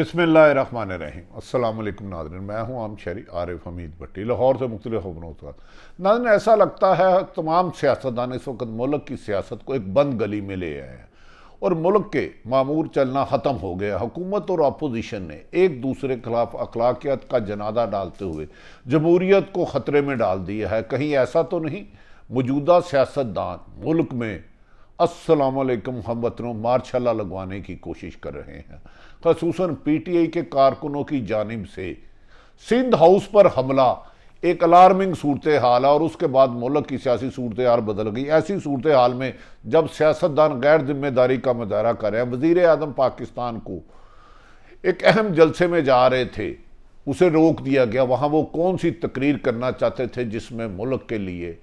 बिस्मिल्लाहिर्रहमानिर्रहीम। अस्सलाम वालेकुम नाज़रीन, मैं हूँ आम शहरी आरिफ हमीद भट्टी, लाहौर से मुख्तलिफ खबरों के साथ। नाज़रीन, ऐसा लगता है तमाम सियासतदान इस वक्त मुल्क की सियासत को एक बंद गली में ले आए हैं और मुल्क के मामूर चलना ख़त्म हो गया। हुकूमत और अपोजिशन ने एक दूसरे के खिलाफ अखलाकियत का जनादा डालते हुए जमहूरियत को ख़तरे में डाल दिया है। कहीं ऐसा तो नहीं मौजूदा सियासतदान मुल्क में अस्सलामुअलैकुम हमवतनों मार्शल्ला लगवाने की कोशिश कर रहे हैं? खसूसन पीटीआई के कारकुनों की जानिब से सिंध हाउस पर हमला एक अलार्मिंग सूरत हाल है और उसके बाद मुल्क की सियासी सूरत हाल बदल गई। ऐसी सूरत हाल में जब सियासतदान गैर जिम्मेदारी का मुजाहरा कर रहे हैं, वजीर आज़म पाकिस्तान को एक अहम जलसे में जा रहे थे, उसे रोक दिया गया। वहाँ वो कौन सी तकरीर करना चाहते थे जिसमें मुल्क के लिए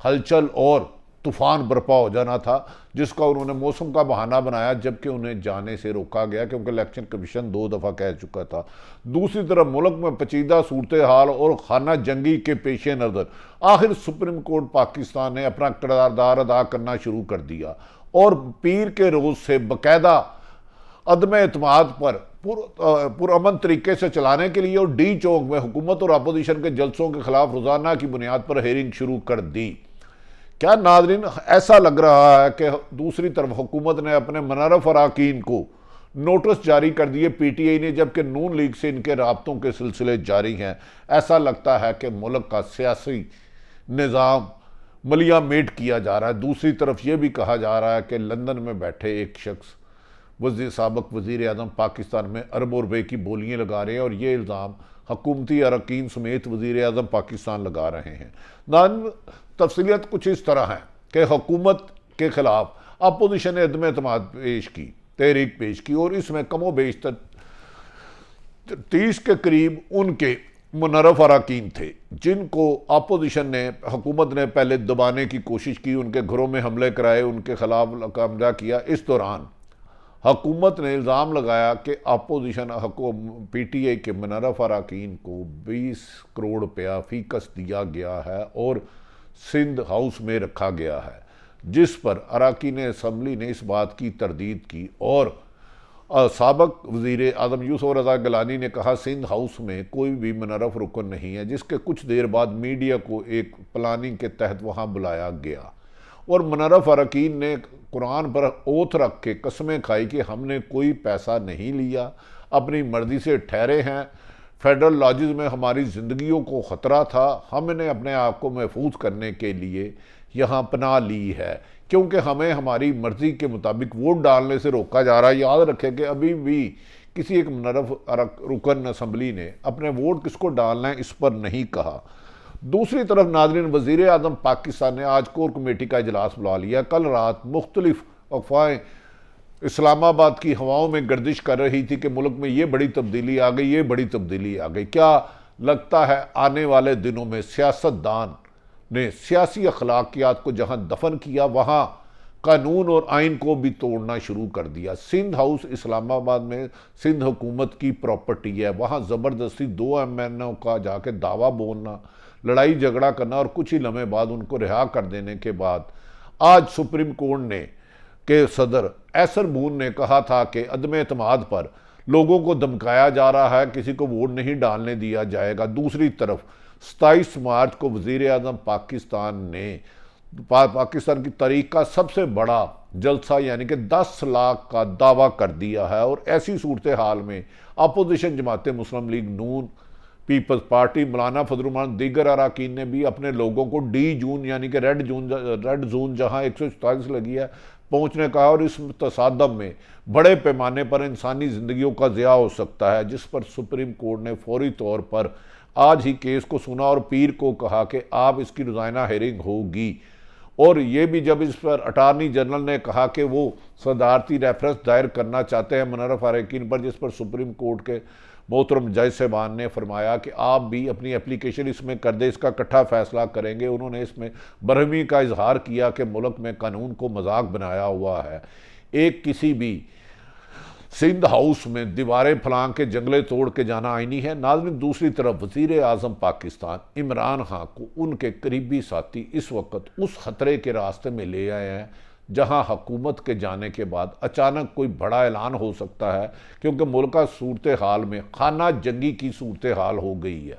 हलचल और तूफान बर्पा हो जाना था, जिसका उन्होंने मौसम का बहाना बनाया, जबकि उन्हें जाने से रोका गया क्योंकि इलेक्शन कमीशन 2 दफ़ा कह चुका था। दूसरी तरफ मुल्क में पेचीदा सूरत हाल और खाना जंगी के पेश नज़र आखिर सुप्रीम कोर्ट पाकिस्तान ने अपना किरदार अदा करना शुरू कर दिया और पीर के रोज़ से बाकायदा अदम एतमाद पर पुरअमन तरीके से चलाने के लिए और डी चौक में हुकूमत और अपोजिशन के जलसों के खिलाफ रोज़ाना की बुनियाद पर हेयरिंग शुरू कर दी। क्या नाजरीन, ऐसा लग रहा है कि दूसरी तरफ हुकूमत ने अपने मुनर्रफ अराकीन को नोटिस जारी कर दिए पीटीआई ने, जबकि नून लीग से इनके राब्तों के सिलसिले जारी हैं। ऐसा लगता है कि मुल्क का सियासी निज़ाम मलिया मेट किया जा रहा है। दूसरी तरफ यह भी कहा जा रहा है कि लंदन में बैठे एक शख्स साबिक वज़ीर आज़म पाकिस्तान में अरबों रुपए की बोलियाँ लगा रहे हैं और ये इल्ज़ाम हुकूमती अरकान समेत वज़ीर आज़म पाकिस्तान लगा रहे हैं। तफसीलियत कुछ इस तरह है कि हुकूमत के खिलाफ अपोजिशन ने अदम एतमाद तहरीक पेश की और इसमें कमो बेश 30 के करीब उनके मुनर्रफ अराकीन थे, जिनको अपोजिशन ने हुकूमत ने पहले दबाने की कोशिश की, उनके घरों में हमले कराए, उनके खिलाफ हमला किया। इस दौरान हुकूमत ने इल्ज़ाम लगाया कि अपोजिशन पीटीआई के मुनर्रफ अराकीन को 20 करोड़ रुपया फीकस दिया गया है और सिंध हाउस में रखा गया है, जिस पर अराकीन असम्बली ने इस बात की तरदीद की और साबिक वज़ीर आज़म यूसुफ रज़ा गिलानी ने कहा सिंध हाउस में कोई भी मुनर्रफ रुकन नहीं है, जिसके कुछ देर बाद मीडिया को एक प्लानिंग के तहत वहाँ बुलाया गया और मुनर्रफ अरकान ने कुरान पर ओथ रख के कस्में खाई कि हमने कोई पैसा नहीं लिया, अपनी मर्जी से ठहरे हैं, फेडरल लॉजेस में हमारी ज़िंदगियों को ख़तरा था, हमने अपने आप को महफूज करने के लिए यहाँ पनाह ली है क्योंकि हमें हमारी मर्ज़ी के मुताबिक वोट डालने से रोका जा रहा है। याद रखें कि अभी भी किसी एक मुनर्रफ रुकन असम्बली ने अपने वोट किसको डालना है इस पर नहीं कहा। दूसरी तरफ नाज़रीन, वज़ीर आज़म पाकिस्तान ने आज कोर कमेटी का इजलास बुला लिया। कल रात मुख्तलिफ अफवाहें इस्लामाबाद की हवाओं में गर्दिश कर रही थी कि मुल्क में ये बड़ी तब्दीली आ गई, ये बड़ी तब्दीली आ गई। क्या लगता है आने वाले दिनों में सियासतदान ने सियासी अखलाकियात को जहां दफन किया वहां कानून और आइन को भी तोड़ना शुरू कर दिया। सिंध हाउस इस्लामाबाद में सिंध हुकूमत की प्रॉपर्टी है, वहां ज़बरदस्ती 2 एमएनओ का जाके दावा बोलना, लड़ाई झगड़ा करना और कुछ ही लम्हे बाद उनको रिहा कर देने के बाद आज सुप्रीम कोर्ट ने के सदर एसर बून ने कहा था कि अदम एतमाद पर लोगों को धमकाया जा रहा है, किसी को वोट नहीं डालने दिया जाएगा। दूसरी तरफ 27 मार्च को वज़ीर आज़म पाकिस्तान ने पाकिस्तान की तारीख का सबसे बड़ा जलसा यानी कि 10 लाख का दावा कर दिया है और ऐसी सूरत हाल में अपोजिशन जमात मुस्लिम लीग नून, पीपल्स पार्टी, मौलाना फजलुर दीगर अराकीन ने भी अपने लोगों को डी जून यानी कि रेड जोन जहां 144 लगी है पहुंचने का और इस तसादम में बड़े पैमाने पर इंसानी जिंदगियों का ज़िया हो सकता है, जिस पर सुप्रीम कोर्ट ने फौरी तौर पर आज ही केस को सुना और पीर को कहा कि आप इसकी रोज़ाना हेयरिंग होगी। और ये भी जब इस पर अटारनी जनरल ने कहा कि वो सदारती रेफरेंस दायर करना चाहते हैं मुनर्रफ अरकान पर, जिस पर सुप्रीम कोर्ट के मोहतरम जज साहबान ने फरमाया कि आप भी अपनी एप्लीकेशन इसमें कर दे, इसका इकट्ठा फैसला करेंगे। उन्होंने इसमें बरहमी का इजहार किया कि मुल्क में कानून को मजाक बनाया हुआ है। एक किसी भी सिंध हाउस में दीवारें फलांग के जंगले तोड़ के जाना आईनी है। नाज़रीन, दूसरी तरफ वज़ीर आज़म पाकिस्तान इमरान खान को उनके करीबी साथी इस वक्त उस खतरे के रास्ते में ले आए हैं जहां हुकूमत के जाने के बाद अचानक कोई बड़ा ऐलान हो सकता है, क्योंकि मुल्क का सूरत हाल में खाना जंगी की सूरत हाल हो गई है।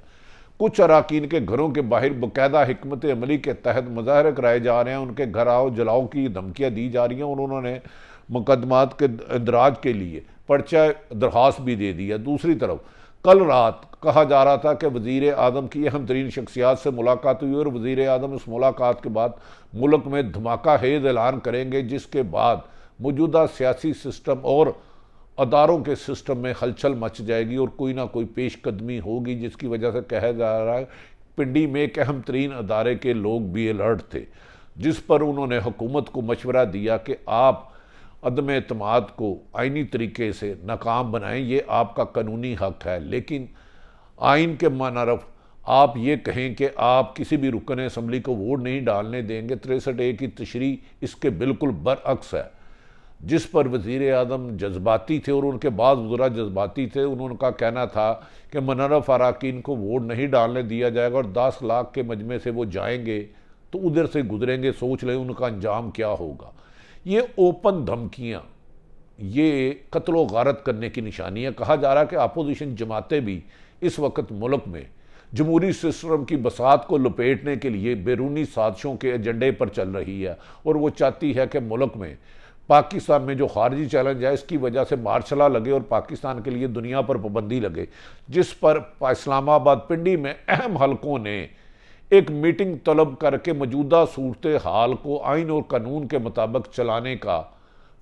कुछ अराकीन के घरों के बाहर बाकायदा हिकमत अमली के तहत मुजाहरे कराए जा रहे हैं, उनके घर आओ जलाओ की धमकियाँ दी जा रही हैं और उन्होंने मुकदमात के इंदराज के लिए पर्चा दरख्वास्त भी दे दी है। दूसरी तरफ कल रात कहा जा रहा था कि वज़ीर आज़म की अहम तरीन शख्सियात से मुलाकात हुई और वज़ीर आज़म इस मुलाकात के बाद मुल्क में धमाका हेज ऐलान करेंगे, जिसके बाद मौजूदा सियासी सिस्टम और अदारों के सिस्टम में हलचल मच जाएगी और कोई ना कोई पेशकदमी होगी, जिसकी वजह से कहा जा रहा है पिंडी में एक अहम तरीन अदारे के लोग भी अलर्ट थे, जिस पर उन्होंने हुकूमत को मशवरा दिया कि आप अदम एतमाद को आइनी तरीके से नाकाम बनाएं, ये आपका कानूनी हक है। लेकिन आइन के मानरफ आप ये कहें कि आप किसी भी रुकन असम्बली को वोट नहीं डालने देंगे, 63A की तशरीह इसके बिल्कुल बरअक्स है, जिस पर वज़ीर आज़म जज्बाती थे और उनके बाद वज़रा जज्बाती थे। उनका कहना था कि मुनर्रफ अराकीन को वोट नहीं डालने दिया जाएगा और 10 लाख के मजमे से वो जाएंगे तो उधर से गुजरेंगे, सोच लें उनका अंजाम क्या होगा। ये ओपन धमकियाँ, ये कत्लो गारत करने की निशानी है। कहा जा रहा है कि अपोजिशन जमातें भी इस वक्त मुल्क में जमहूरी सिस्टम की बसात को लपेटने के लिए बैरूनी साजिशों के एजेंडे पर चल रही है और वो चाहती है कि मुल्क में पाकिस्तान में जो खारजी चैलेंज है इसकी वजह से मार्शला लगे और पाकिस्तान के लिए दुनिया पर पाबंदी लगे, जिस पर इस्लामाबाद पिंडी में अहम हलकों ने एक मीटिंग तलब करके मौजूदा सूरत हाल को आइन और कानून के मुताबिक चलाने का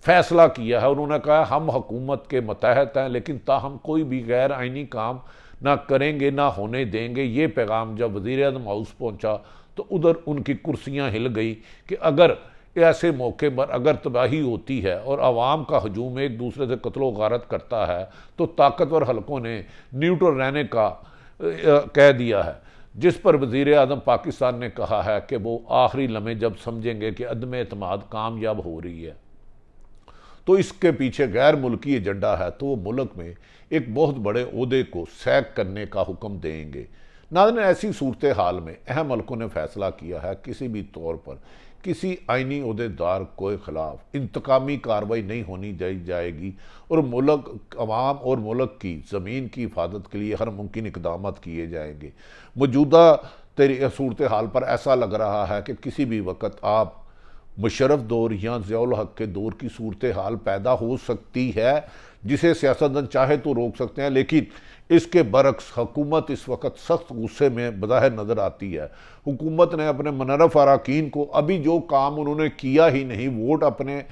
फैसला किया है। उन्होंने कहा हम हुकूमत के मतहत हैं, लेकिन ताहम कोई भी गैर आइनी काम ना करेंगे ना होने देंगे। ये पैगाम जब वज़ीर आज़म हाउस पहुंचा तो उधर उनकी कुर्सियां हिल गई कि अगर ऐसे मौके पर अगर तबाही होती है और आवाम का हजूम एक दूसरे से कत्लो गारत करता है तो ताकतवर हलकों ने न्यूट्रल रहने का कह दिया है, जिस पर वज़ीर आज़म पाकिस्तान ने कहा है कि वो आखिरी लम्हे जब समझेंगे कि अदम एतमाद कामयाब हो रही है तो इसके पीछे गैर मुल्की एजेंडा है, तो वो मुल्क में एक बहुत बड़े ओहदे को सैक करने का हुक्म देंगे। नाज़रीन, ऐसी सूरत हाल में अहम हलकों ने फैसला किया है किसी भी तौर पर किसी आइनी ओहदेदार के खिलाफ इंतकामी कार्रवाई नहीं होनी जाएगी और मुल्क अवाम और मुल्क की ज़मीन की हिफाजत के लिए हर मुमकिन इक़दाम किए जाएंगे। मौजूदा सूरत हाल पर ऐसा लग रहा है कि किसी भी वक्त आप मुशर्रफ दौर या ज़ियाउल हक के दौर की सूरत हाल पैदा हो सकती है, जिसे सियासतदान चाहे तो रोक सकते हैं, लेकिन इसके बरक्स हुकूमत इस वक्त सख्त गुस्से में बज़ाहिर नज़र आती है। हुकूमत ने अपने मुनर्रफ अराकीन को अभी जो काम उन्होंने किया ही नहीं, वोट अपने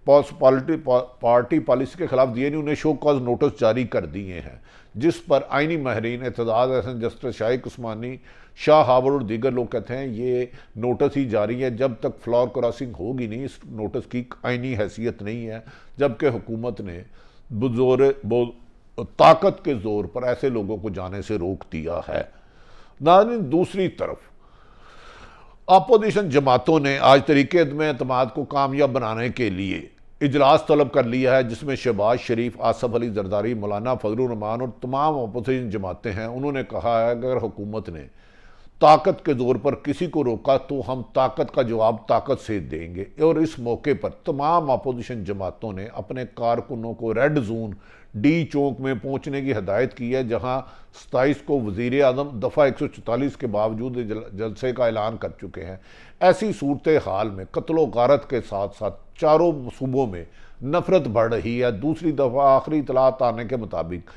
पार्टी पॉलिसी के खिलाफ दिए नहीं, उन्हें शो कॉज नोटिस जारी कर दिए हैं, जिस पर आइनी माहरीन एतजाज़ हसन, जस्टिस शाहिक उस्मानी, शाह हावर्ड और दीगर लोग कहते हैं ये नोटिस ही जारी है, जब तक फ्लोर क्रॉसिंग होगी नहीं इस नोटिस की आइनी हैसियत नहीं है, जबकि हुकूमत ने ताकत के जोर पर ऐसे लोगों को जाने से रोक दिया है। नाज़रीन, दूसरी तरफ अपोजिशन जमातों ने आज तरीके अदम एतमाद को कामयाब बनाने के लिए इजलास तलब कर लिया है, जिसमें शहबाज शरीफ, आसफ अली जरदारी, मौलाना फजलुर रहमान और तमाम अपोजिशन जमातें हैं। उन्होंने कहा है कि अगर हुकूमत ने ताकत के जोर पर किसी को रोका तो हम ताकत का जवाब ताकत से देंगे। और इस मौके पर तमाम अपोजिशन जमातों ने अपने कारकुनों को रेड जोन डी चौक में पहुंचने की हदायत की है, जहां 27 को वज़ीर आज़म दफ़ा 144 के बावजूद जलसे का ऐलान कर चुके हैं। ऐसी सूरत हाल में कत्लो गारत के साथ साथ चारों सूबों में नफरत बढ़ रही है। दूसरी दफ़ा आखिरी इतलात आने के मुताबिक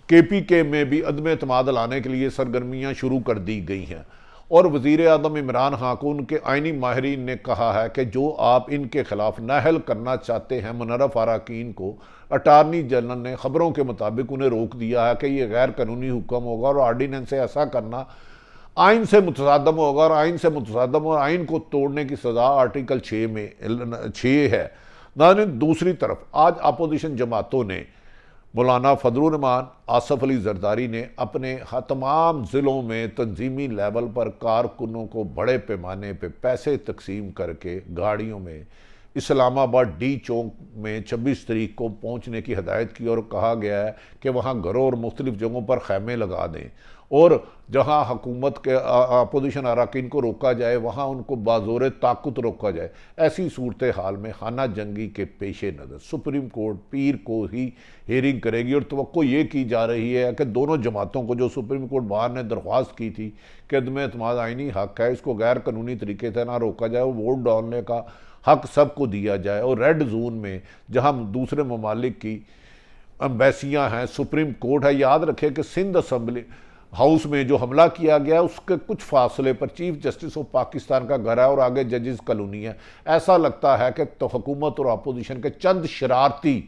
KPK में भी अदम एतमाद लाने के लिए सरगर्मियाँ शुरू कर दी गई हैं और वज़ीर आज़म इमरान खान को उनके आइनी माहिरीन ने कहा है कि जो आप इनके खिलाफ नाहल करना चाहते हैं मुनर्रफ अराकीन को, अटारनी जनरल ने खबरों के मुताबिक उन्हें रोक दिया है कि यह गैर कानूनी हुक्म होगा और आर्डीनेंस से ऐसा करना आइन से मुतसादम होगा और आइन से मुतसादम और आइन को तोड़ने की सज़ा आर्टिकल 6 है। नाज़रीन, दूसरी तरफ आज अपोजिशन जमातों ने मौलाना फजलुर रहमान, आसफ अली जरदारी ने अपने तमाम ज़िलों में तंजीमी लेवल पर कारकुनों को बड़े पैमाने पर पैसे तकसीम करके गाड़ियों में इस्लामाबाद डी चौक में 26 तारीख को पहुंचने की हदायत की और कहा गया है कि वहां घरों और मुख्तलिफ जगहों पर खैमे लगा दें और जहां हुकूमत के अपोजिशन अरकान को रोका जाए वहां उनको बाज़ोर ताकत रोका जाए। ऐसी सूरत हाल में खाना जंगी के पेश नज़र सुप्रीम कोर्ट पीर को ही हेयरिंग करेगी और तवक्को ये की जा रही है कि दोनों जमातों को, जो सुप्रीम कोर्ट बाहर ने दरख्वास्त की थी कि अदम एतमाद आइनी हक है, इसको गैर कानूनी तरीके से ना रोका जाए, वोट डालने का हक सबको दिया जाए। और रेड जोन में जहाँ दूसरे ममालिक की एम्बेसियाँ हैं, सुप्रीम कोर्ट है, याद रखें कि सिंध असम्बली हाउस में जो हमला किया गया उसके कुछ फासले पर चीफ जस्टिस ऑफ पाकिस्तान का घर है और आगे जजेस कॉलोनी है। ऐसा लगता है कि तो हुकूमत और अपोजिशन के चंद शरारती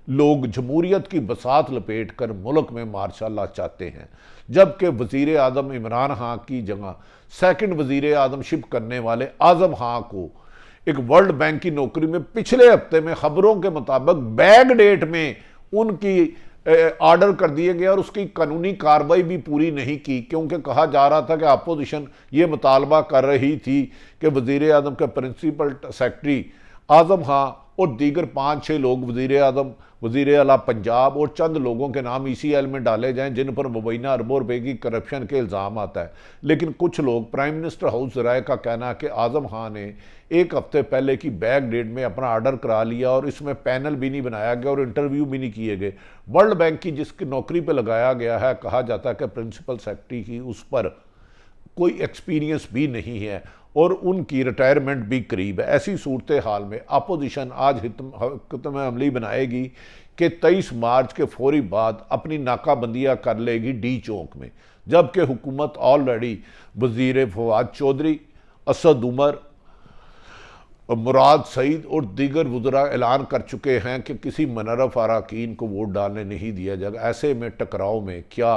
लोग जमहूरियत की बसात लपेट कर मुल्क में मार्शल लॉ चाहते हैं, जबकि वजीर आजम इमरान खान की जगह सेकंड वजीर आजमशिप करने वाले आजम खान को एक वर्ल्ड बैंक की नौकरी में पिछले हफ्ते में खबरों के मुताबिक बैग डेट में उनकी ऑर्डर कर दिए गए और उसकी कानूनी कार्रवाई भी पूरी नहीं की, क्योंकि कहा जा रहा था कि अपोजिशन ये मुतालबा कर रही थी कि वजीर आजम के प्रिंसिपल सेक्रेटरी आजम खां और दीगर 5-6 लोग वजीर आजम, वजीर आला पंजाब और चंद लोगों के नाम ECL में डाले जाएं जिन पर मुबैना अरबों रुपए की करप्शन के इल्ज़ाम आता है। लेकिन कुछ लोग, प्राइम मिनिस्टर हाउस राय का कहना है कि आजम खां ने एक हफ्ते पहले की बैक डेट में अपना ऑर्डर करा लिया और इसमें पैनल भी नहीं बनाया गया और इंटरव्यू भी नहीं किए गए। वर्ल्ड बैंक की जिसकी नौकरी पर लगाया गया है, कहा जाता है कि प्रिंसिपल सेक्रेटरी की उस पर कोई एक्सपीरियंस भी नहीं है और उनकी रिटायरमेंट भी करीब है। ऐसी सूरत हाल में अपोजिशन आज हिकम अमली बनाएगी कि 23 मार्च के फौरी बाद अपनी नाकाबंदियाँ कर लेगी डी चौक में, जबकि हुकूमत ऑलरेडी वजीर फवाद चौधरी, असद उमर, मुराद सईद और दीगर वज़रा ऐलान कर चुके हैं कि किसी मनरफ अरकान को वोट डालने नहीं दिया जाएगा। ऐसे में टकराव में क्या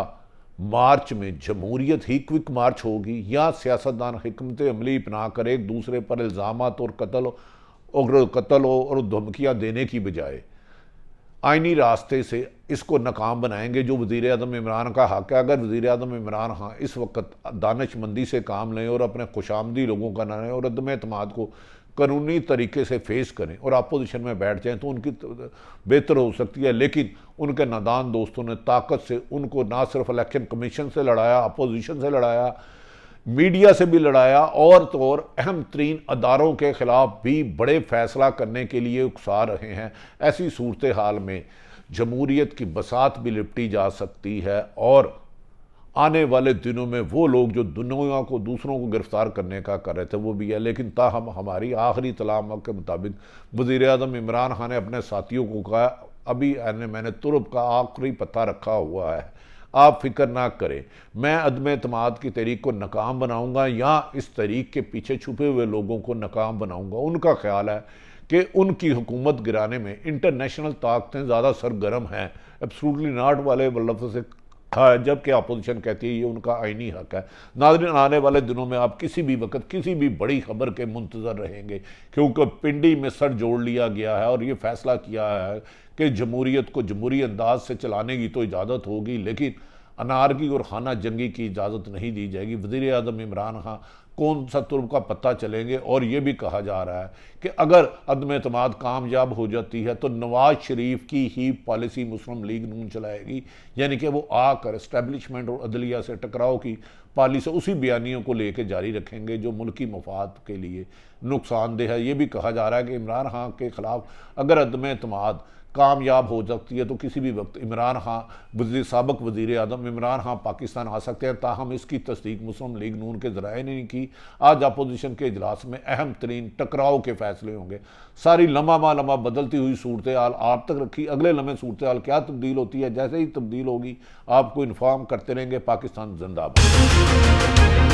मार्च में जमहूरियत ही क्विक मार्च होगी या सियासतदान हिकमत अमली अपना कर एक दूसरे पर इल्ज़ामात और कत्ल और धमकियाँ देने की बजाय आइनी रास्ते से इसको नाकाम बनाएंगे, जो वज़ीर आज़म इमरान का हक है। अगर वज़ीर आज़म इमरान खां इस वक्त दानिशमंदी से काम लें और अपने खुशामदी लोगों का ना लें और अदम एतमाद को कानूनी तरीके से फेस करें और अपोजिशन में बैठ जाएं तो उनकी बेहतर हो सकती है। लेकिन उनके नादान दोस्तों ने ताकत से उनको ना सिर्फ इलेक्शन कमीशन से लड़ाया, अपोजिशन से लड़ाया, मीडिया से भी लड़ाया और तो और अहम तरीन अदारों के खिलाफ भी बड़े फैसला करने के लिए उकसा रहे हैं। ऐसी सूरत हाल में जमहूरियत की बसात भी लिपटी जा सकती है और आने वाले दिनों में वो लोग जो दुनिया को, दूसरों को गिरफ्तार करने का कर रहे थे वो भी है। लेकिन ताहम हमारी आखिरी तलाम के मुताबिक वज़ीर आज़म इमरान खान ने अपने साथियों को कहा, अभी मैंने तुरब का आखिरी पत्ता रखा हुआ है, आप फिक्र ना करें, मैं अदम एतमाद की तहरीक को नाकाम बनाऊंगा या इस तहरीक के पीछे छुपे हुए लोगों को नाकाम बनाऊंगा। उनका ख्याल है कि उनकी हुकूमत गिराने में इंटरनेशनल ताकतें ज़्यादा सरगर्म हैं, एब्सोल्युटली नॉट वाले लफ्ज़ से हाँ, जबकि अपोजिशन कहती है ये उनका आईनी हक है। नाज़रीन, आने वाले दिनों में आप किसी भी वक्त किसी भी बड़ी खबर के मुंतज़र रहेंगे, क्योंकि पिंडी में सर जोड़ लिया गया है और ये फैसला किया है कि जमहूरियत को जमहूरी अंदाज से चलाने की तो इजाज़त होगी, लेकिन अनारकी और खाना जंगी की इजाज़त नहीं दी जाएगी। वज़ीर आज़म इमरान खां कौन सा तुर्ब का पत्ता चलेंगे और ये भी कहा जा रहा है कि अगर अदम एतमाद कामयाब हो जाती है तो नवाज शरीफ की ही पॉलिसी मुस्लिम लीग नून चलाएगी, यानी कि वो आकर इस्टेब्लिशमेंट और अदलिया से टकराव की पॉलिसी उसी बयानियों को लेकर जारी रखेंगे जो मुल्की मफाद के लिए नुकसानदेह है। ये भी कहा जा रहा है कि इमरान खान के खिलाफ अगर अदम एतमाद कामयाब हो सकती है तो किसी भी वक्त इमरान खान साबिक वज़ीर आज़म इमरान खान पाकिस्तान आ सकते हैं। ताहम इसकी तस्दीक मुस्लिम लीग नून के ज़राए ने नहीं की। आज अपोजिशन के इजलास में अहम तरीन टकराव के फैसले होंगे। सारी लम्हा बदलती हुई सूरत हाल आप तक रखी, अगले लम्हे सूरत हाल क्या तब्दील होती है, जैसे ही तब्दील होगी आपको इन्फॉर्म करते रहेंगे। पाकिस्तान जिंदाबाद।